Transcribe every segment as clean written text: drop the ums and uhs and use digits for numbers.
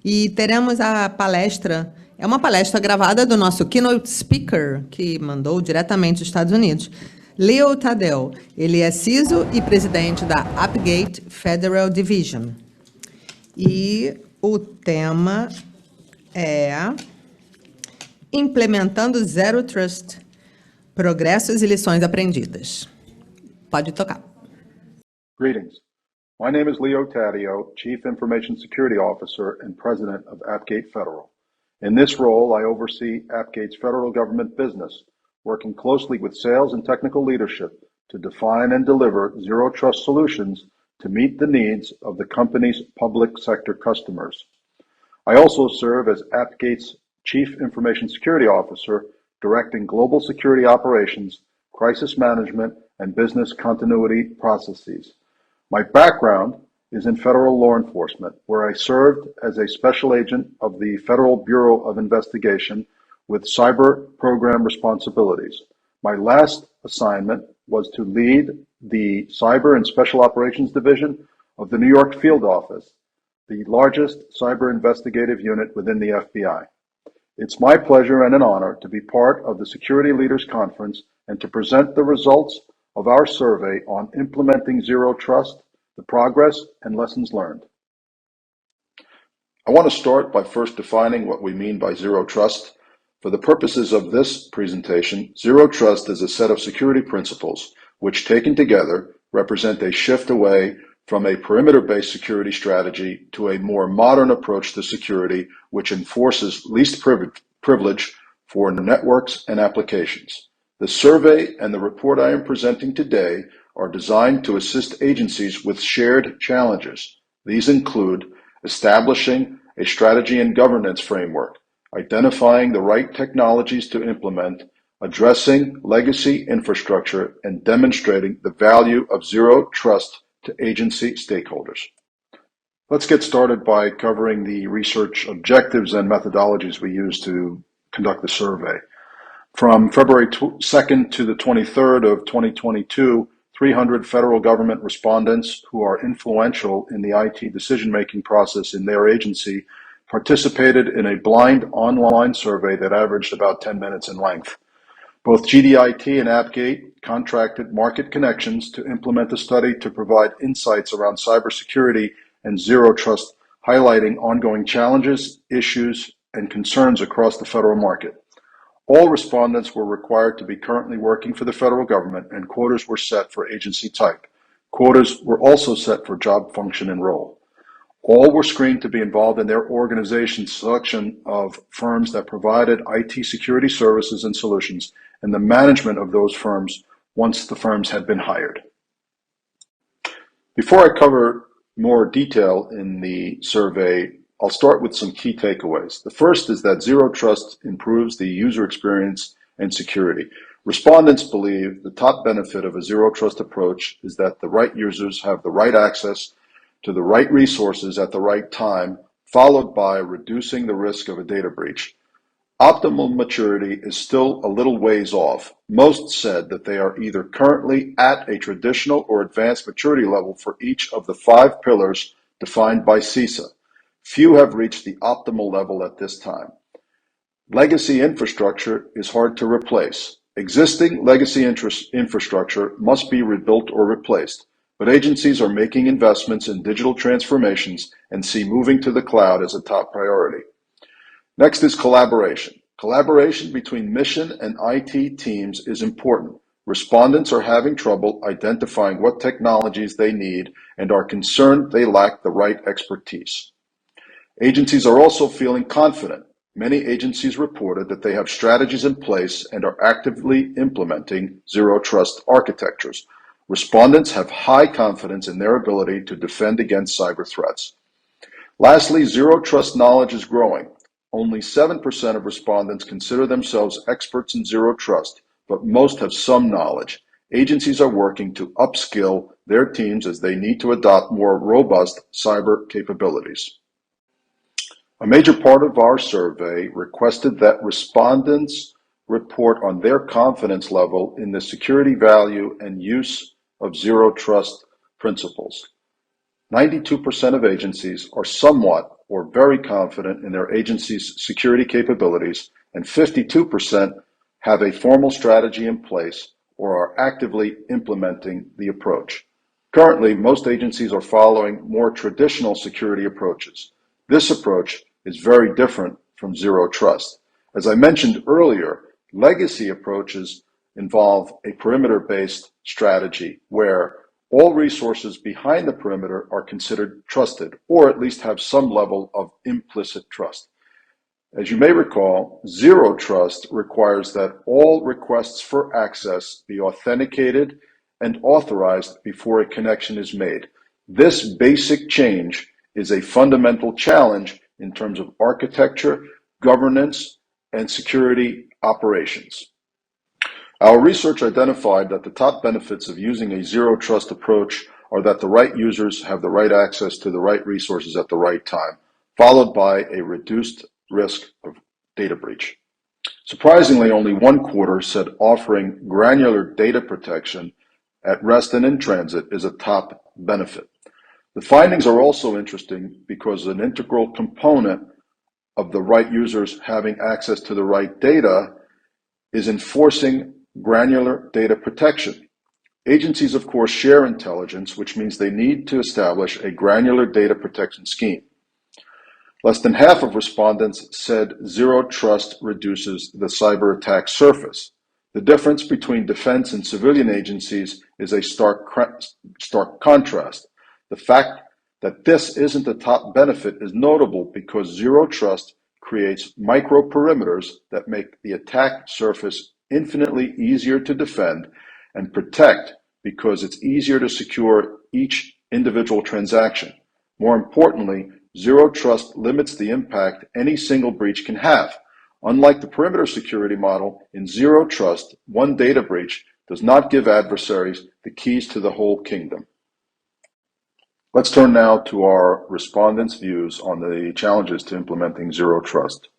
E teremos a palestra, é uma palestra gravada do nosso keynote speaker, que mandou diretamente dos Estados Unidos, Taddeo. Ele é CISO e presidente da Appgate Federal Division. E o tema é Implementando Zero Trust, Progressos e Lições Aprendidas. Pode tocar. Greetings. My name is Taddeo, Chief Information Security Officer and President of Appgate Federal. In this role, I oversee Appgate's federal government business, working closely with sales and technical leadership to define and deliver zero trust solutions to meet the needs of the company's public sector customers. I also serve as Appgate's Chief Information Security Officer, directing global security operations, crisis management, and business continuity processes. My background is in federal law enforcement, where I served as a special agent of the Federal Bureau of Investigation with cyber program responsibilities. My last assignment was to lead the Cyber and Special Operations Division of the New York Field Office, the largest cyber investigative unit within the FBI. It's my pleasure and an honor to be part of the Security Leaders Conference and to present the results of our survey on implementing zero trust, the progress and lessons learned. I want to start by first defining what we mean by zero trust. For the purposes of this presentation, zero trust is a set of security principles which, taken together, represent a shift away from a perimeter-based security strategy to a more modern approach to security which enforces least privilege for networks and applications. The survey and the report I am presenting today are designed to assist agencies with shared challenges. These include establishing a strategy and governance framework, identifying the right technologies to implement, addressing legacy infrastructure, and demonstrating the value of zero trust to agency stakeholders. Let's get started by covering the research objectives and methodologies we use to conduct the survey. From February 2nd to the 23rd of 2022, 300 federal government respondents who are influential in the IT decision-making process in their agency participated in a blind online survey that averaged about 10 minutes in length. Both GDIT and Appgate contracted Market Connections to implement a study to provide insights around cybersecurity and zero trust, highlighting ongoing challenges, issues, and concerns across the federal market. All respondents were required to be currently working for the federal government, and quotas were set for agency type. Quotas were also set for job function and role. All were screened to be involved in their organization's selection of firms that provided IT security services and solutions, and the management of those firms once the firms had been hired. Before I cover more detail in the survey, I'll start with some key takeaways. The first is that zero trust improves the user experience and security. Respondents believe the top benefit of a zero trust approach is that the right users have the right access to the right resources at the right time, followed by reducing the risk of a data breach. Optimal maturity is still a little ways off. Most said that they are either currently at a traditional or advanced maturity level for each of the 5 pillars defined by CISO. Few have reached the optimal level at this time. Legacy infrastructure is hard to replace. Existing legacy infrastructure must be rebuilt or replaced, but agencies are making investments in digital transformations and see moving to the cloud as a top priority. Next is collaboration. Collaboration between mission and IT teams is important. Respondents are having trouble identifying what technologies they need and are concerned they lack the right expertise. Agencies are also feeling confident. Many agencies reported that they have strategies in place and are actively implementing zero trust architectures. Respondents have high confidence in their ability to defend against cyber threats. Lastly, zero trust knowledge is growing. Only 7% of respondents consider themselves experts in zero trust, but most have some knowledge. Agencies are working to upskill their teams as they need to adopt more robust cyber capabilities. A major part of our survey requested that respondents report on their confidence level in the security value and use of zero trust principles. 92% of agencies are somewhat or very confident in their agency's security capabilities, and 52% have a formal strategy in place or are actively implementing the approach. Currently, most agencies are following more traditional security approaches. This approach is very different from zero trust. As I mentioned earlier, legacy approaches involve a perimeter-based strategy where all resources behind the perimeter are considered trusted, or at least have some level of implicit trust. As you may recall, zero trust requires that all requests for access be authenticated and authorized before a connection is made. This basic change is a fundamental challenge in terms of architecture, governance, and security operations. Our research identified that the top benefits of using a zero trust approach are that the right users have the right access to the right resources at the right time, followed by a reduced risk of data breach. Surprisingly, only 1/4 said offering granular data protection at rest and in transit is a top benefit. The findings are also interesting because an integral component of the right users having access to the right data is enforcing granular data protection. Agencies, of course, share intelligence, which means they need to establish a granular data protection scheme. Less than half of respondents said zero trust reduces the cyber attack surface. The difference between defense and civilian agencies is a stark contrast. The fact that this isn't a top benefit is notable because zero trust creates micro perimeters that make the attack surface infinitely easier to defend and protect because it's easier to secure each individual transaction. More importantly, zero trust limits the impact any single breach can have. Unlike the perimeter security model, in zero trust, one data breach does not give adversaries the keys to the whole kingdom. Let's turn now to our respondents' views on the challenges to implementing zero trust.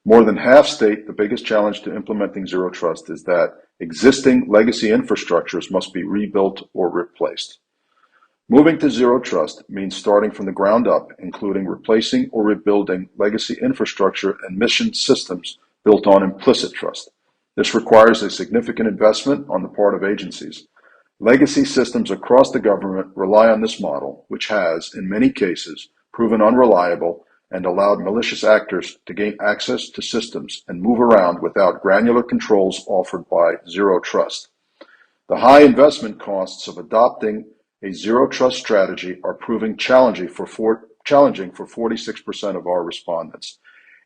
More than half state the biggest challenge to implementing zero trust is that existing legacy infrastructures must be rebuilt or replaced. Moving to zero trust means starting from the ground up, including replacing or rebuilding legacy infrastructure and mission systems built on implicit trust. This requires a significant investment on the part of agencies. Legacy systems across the government rely on this model, which has, in many cases, proven unreliable and allowed malicious actors to gain access to systems and move around without granular controls offered by zero trust. The high investment costs of adopting a zero trust strategy are proving challenging for 46% of our respondents.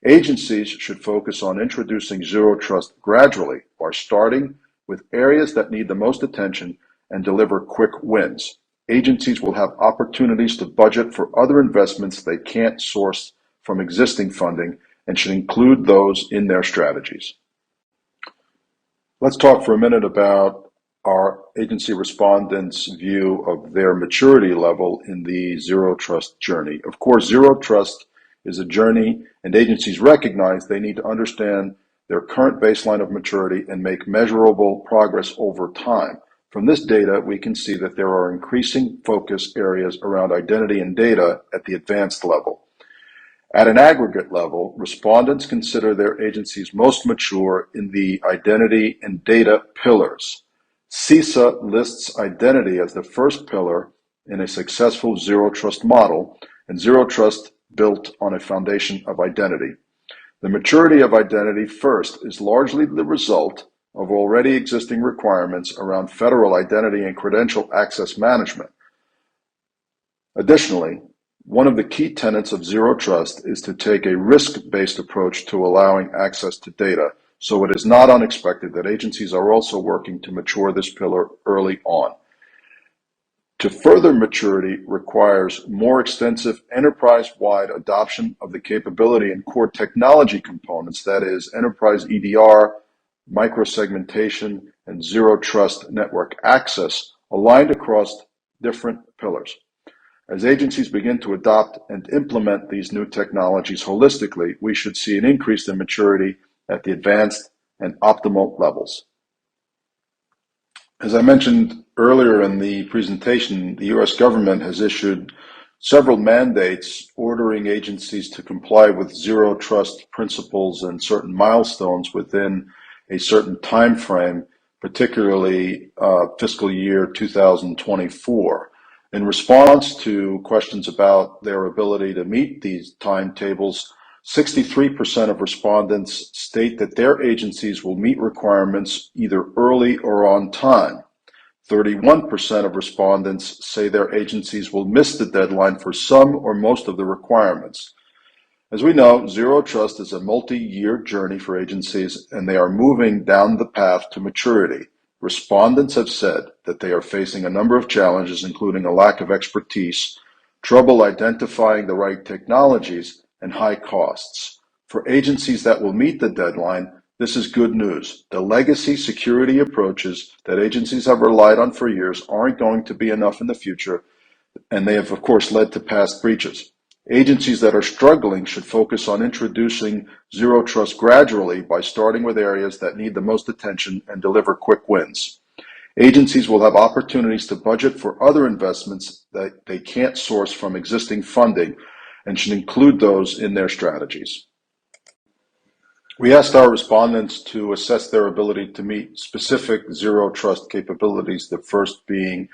Agencies should focus on introducing zero trust gradually by starting with areas that need the most attention and deliver quick wins. Agencies will have opportunities to budget for other investments they can't source from existing funding and should include those in their strategies. Let's talk for a minute about our agency respondents' view of their maturity level in the zero trust journey. Of course, zero trust is a journey, and agencies recognize they need to understand their current baseline of maturity and make measurable progress over time. From this data, we can see that there are increasing focus areas around identity and data at the advanced level. At an aggregate level, respondents consider their agencies most mature in the identity and data pillars. CISA lists identity as the first pillar in a successful zero trust model, and zero trust built on a foundation of identity. The maturity of identity first is largely the result of already existing requirements around federal identity and credential access management. Additionally, one of the key tenets of zero trust is to take a risk-based approach to allowing access to data, so it is not unexpected that agencies are also working to mature this pillar early on. To further maturity requires more extensive enterprise-wide adoption of the capability and core technology components, that is, enterprise EDR, microsegmentation, and zero trust network access aligned across different pillars. As agencies begin to adopt and implement these new technologies holistically, we should see an increase in maturity at the advanced and optimal levels. As I mentioned earlier in the presentation, the U.S. government has issued several mandates ordering agencies to comply with zero trust principles and certain milestones within a certain time frame, particularly fiscal year 2024. In response to questions about their ability to meet these timetables, 63% of respondents state that their agencies will meet requirements either early or on time. 31% of respondents say their agencies will miss the deadline for some or most of the requirements. As we know, zero trust is a multi-year journey for agencies, and they are moving down the path to maturity. Respondents have said that they are facing a number of challenges, including a lack of expertise, trouble identifying the right technologies, and high costs. For agencies that will meet the deadline, this is good news. The legacy security approaches that agencies have relied on for years aren't going to be enough in the future, and they have, of course, led to past breaches. Agencies that are struggling should focus on introducing zero trust gradually by starting with areas that need the most attention and deliver quick wins. Agencies will have opportunities to budget for other investments that they can't source from existing funding and should include those in their strategies. We asked our respondents to assess their ability to meet specific zero trust capabilities, the first being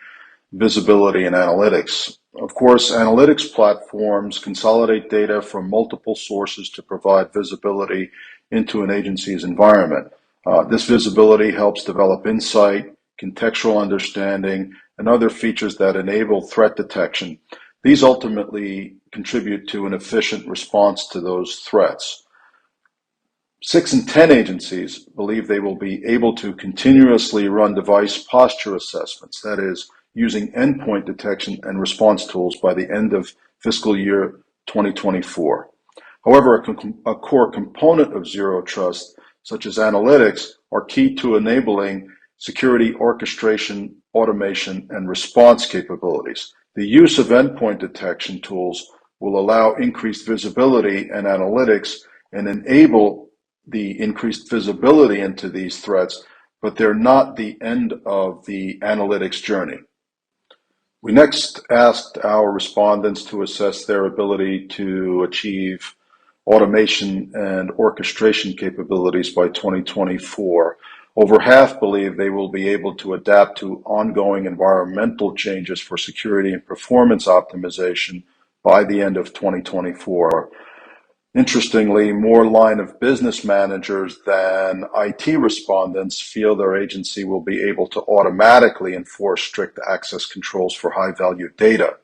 visibility and analytics. Of course, analytics platforms consolidate data from multiple sources to provide visibility into an agency's environment. This visibility helps develop insight, contextual understanding, and other features that enable threat detection. These ultimately contribute to an efficient response to those threats. 6 in 10 agencies believe they will be able to continuously run device posture assessments, that is, using endpoint detection and response tools by the end of fiscal year 2024. However, a core component of zero trust, such as analytics, are key to enabling security orchestration, automation, and response capabilities. The use of endpoint detection tools will allow increased visibility and analytics and enable the increased visibility into these threats, but they're not the end of the analytics journey. We next asked our respondents to assess their ability to achieve automation and orchestration capabilities by 2024. Over half believe they will be able to adapt to ongoing environmental changes for security and performance optimization by the end of 2024. Interestingly, more line of business managers than IT respondents feel their agency will be able to automatically enforce strict access controls for high-value data.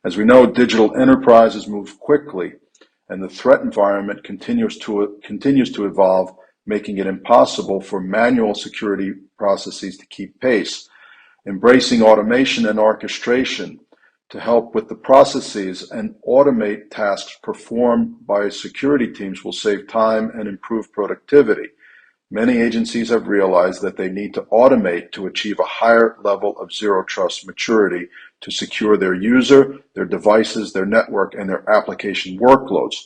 As we know, digital enterprises move quickly, and the threat environment continues to evolve, making it impossible for manual security processes to keep pace. Embracing automation and orchestration to help with the processes and automate tasks performed by security teams will save time and improve productivity. Many agencies have realized that they need to automate to achieve a higher level of zero trust maturity to secure their user, their devices, their network, and their application workloads.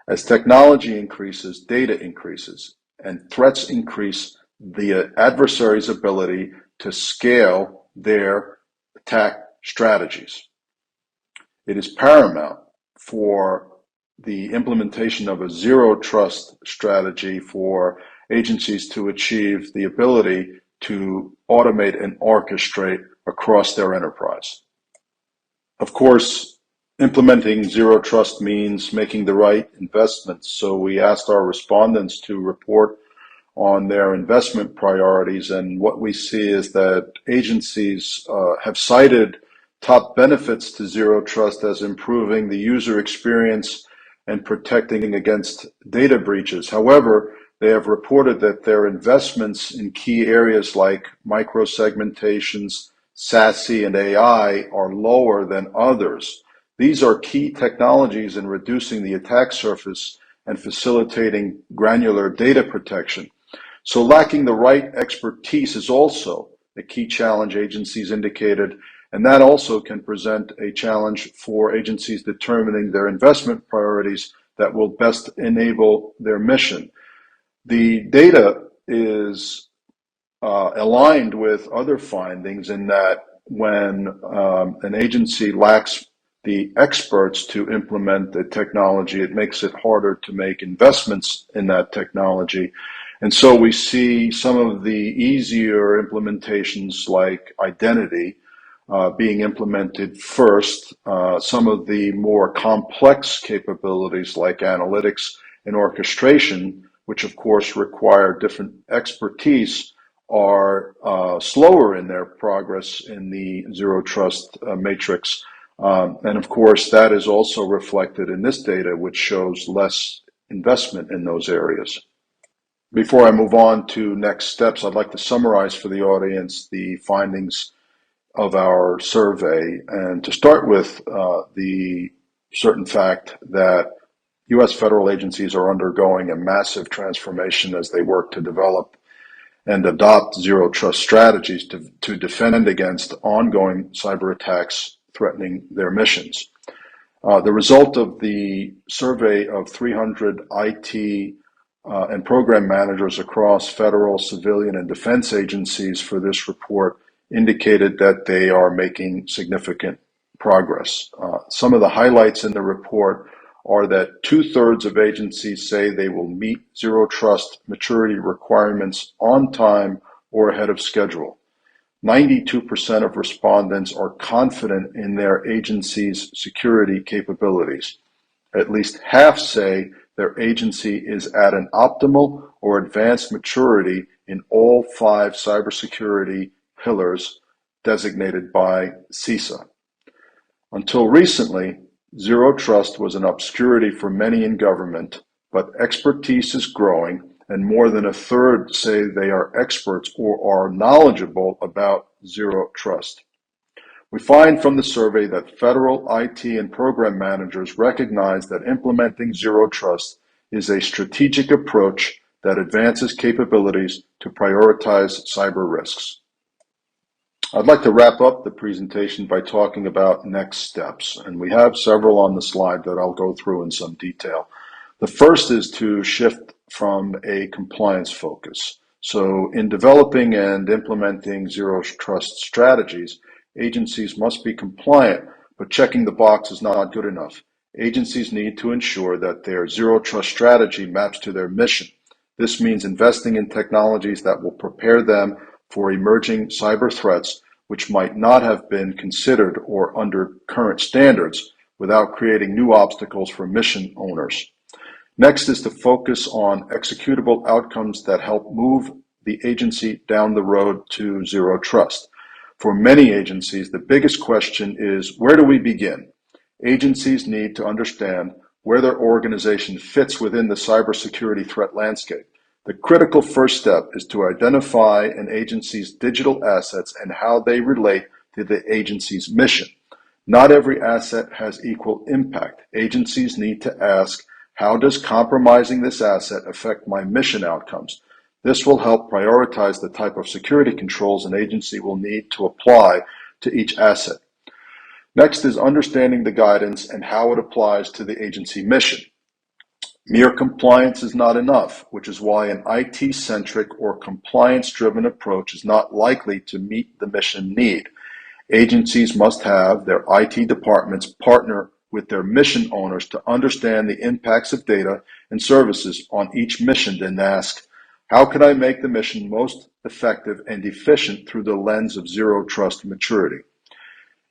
As technology increases, data increases, and threats increase, the adversary's ability to scale their attack strategies. It is paramount for the implementation of a zero trust strategy for agencies to achieve the ability to automate and orchestrate across their enterprise. Of course, implementing zero trust means making the right investments, so we asked our respondents to report on their investment priorities, and what we see is that agencies have cited top benefits to zero trust as improving the user experience and protecting against data breaches. However, they have reported that their investments in key areas like microsegmentations, SASE, and AI are lower than others. These are key technologies in reducing the attack surface and facilitating granular data protection. So lacking the right expertise is also a key challenge agencies indicated, and that also can present a challenge for agencies determining their investment priorities that will best enable their mission. The data is aligned with other findings in that when an agency lacks the experts to implement the technology. It makes it harder to make investments in that technology. And so we see some of the easier implementations like identity being implemented first. Some of the more complex capabilities like analytics and orchestration, which of course require different expertise, are slower in their progress in the zero trust matrix. And of course, that is also reflected in this data, which shows less investment in those areas. Before I move on to next steps, I'd like to summarize for the audience the findings of our survey, and to start with the certain fact that U.S. federal agencies are undergoing a massive transformation as they work to develop and adopt zero trust strategies to defend against ongoing cyber attacks threatening their missions. The result of the survey of 300 IT and program managers across federal, civilian, and defense agencies for this report indicated that they are making significant progress. Some of the highlights in the report are that 2/3 of agencies say they will meet zero trust maturity requirements on time or ahead of schedule. 92% of respondents are confident in their agency's security capabilities. At least half say their agency is at an optimal or advanced maturity in all 5 cybersecurity pillars designated by CISO. Until recently, zero trust was an obscurity for many in government, but expertise is growing, and more than 1/3 say they are experts or are knowledgeable about zero trust. We find from the survey that federal IT and program managers recognize that implementing zero trust is a strategic approach that advances capabilities to prioritize cyber risks. I'd like to wrap up the presentation by talking about next steps, and we have several on the slide that I'll go through in some detail. The first is to shift from a compliance focus. So in developing and implementing zero trust strategies, agencies must be compliant, but checking the box is not good enough. Agencies need to ensure that their zero trust strategy maps to their mission. This means investing in technologies that will prepare them for emerging cyber threats which might not have been considered or under current standards without creating new obstacles for mission owners. Next is to focus on executable outcomes that help move the agency down the road to zero trust. For many agencies, the biggest question is, where do we begin? Agencies need to understand where their organization fits within the cybersecurity threat landscape. The critical first step is to identify an agency's digital assets and how they relate to the agency's mission. Not every asset has equal impact. Agencies need to ask, how does compromising this asset affect my mission outcomes? This will help prioritize the type of security controls an agency will need to apply to each asset. Next is understanding the guidance and how it applies to the agency mission. Mere compliance is not enough, which is why an IT-centric or compliance-driven approach is not likely to meet the mission need. Agencies must have their IT departments partner with their mission owners to understand the impacts of data and services on each mission and ask, how can I make the mission most effective and efficient through the lens of zero trust maturity?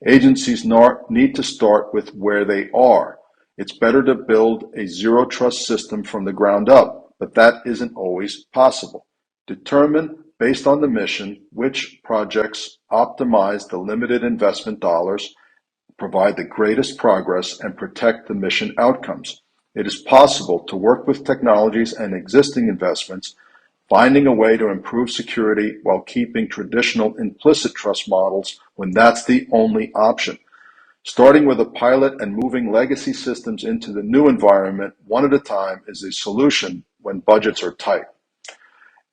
Agencies need to start with where they are. It's better to build a zero trust system from the ground up, but that isn't always possible. Determine, based on the mission, which projects optimize the limited investment dollars, provide the greatest progress, and protect the mission outcomes. It is possible to work with technologies and existing investments, finding a way to improve security while keeping traditional implicit trust models when that's the only option. Starting with a pilot and moving legacy systems into the new environment one at a time is a solution when budgets are tight.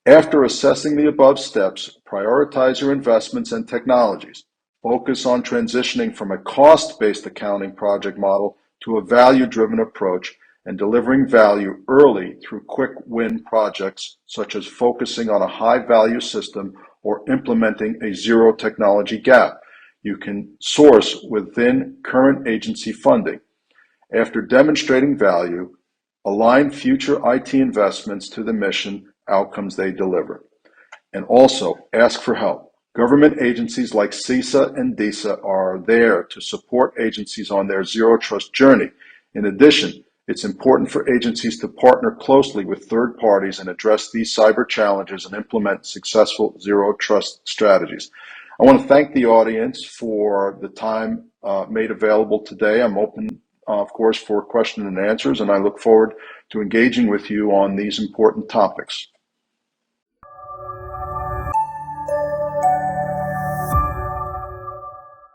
After assessing the above steps, prioritize your investments and technologies. Focus on transitioning from a cost-based accounting project model to a value-driven approach and delivering value early through quick win projects, such as focusing on a high-value system or implementing a zero technology gap. you can source within current agency funding. After demonstrating value, align future IT investments to the mission outcomes they deliver. And also, ask for help. Government agencies like CISA and DISA are there to support agencies on their zero trust journey. In addition, it's important for agencies to partner closely with third parties and address these cyber challenges and implement successful zero trust strategies. I want to thank the audience for the time made available today. I'm open, of course, for questions and answers, and I look forward to engaging with you on these important topics.